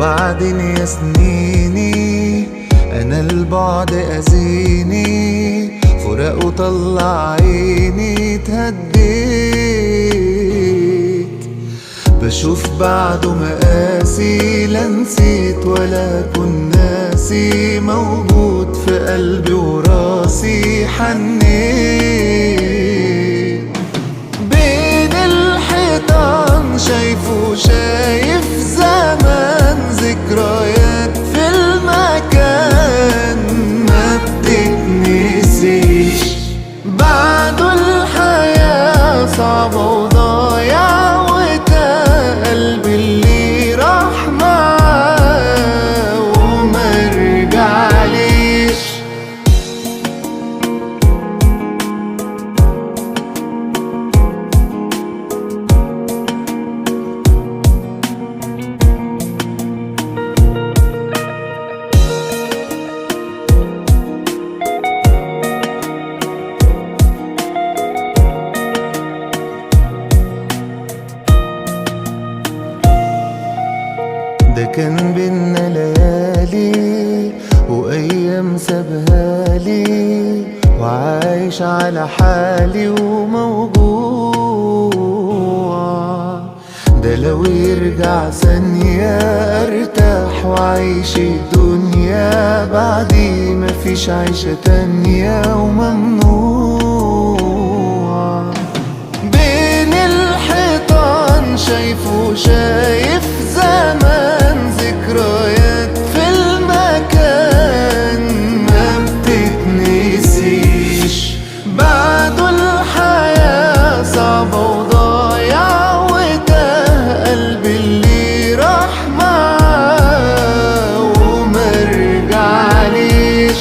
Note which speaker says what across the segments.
Speaker 1: وبعدين يا سنيني أنا البعد أذيني، فراق وطلع عيني اتهديت. بشوف بعده مقاسي، لا نسيت ولا كنت ناسي، موجود في قلبي وراسي حنيت. بين الحيطان شايفه شايف زمان، ذكريات في المكان ما بتتنسيش. بعده الحياة صعبة وضايع، وده قلبي اللي راح معاه وما رجعليش. ده كان بينا ليالي وأيام سابهالي، وعايش على حالي وموجوع. ده لو يرجع ثانية أرتاح وأعيش الدنيا، بعدي مفيش عيشة تانية وممنوع. بين الحيطان شايفه شايف زمان، ذكريات في المكان ما بتتنسيش. بعده الحياة صعبة وضايع، وده قلبي اللي راح معاه وما رجعليش.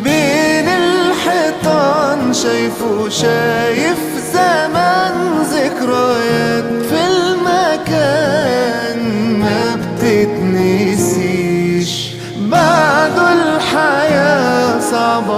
Speaker 1: بين الحيطان شايفه شايف زمان، ذكريات في المكان ما بتتنسيش. بعده الحياة صعبة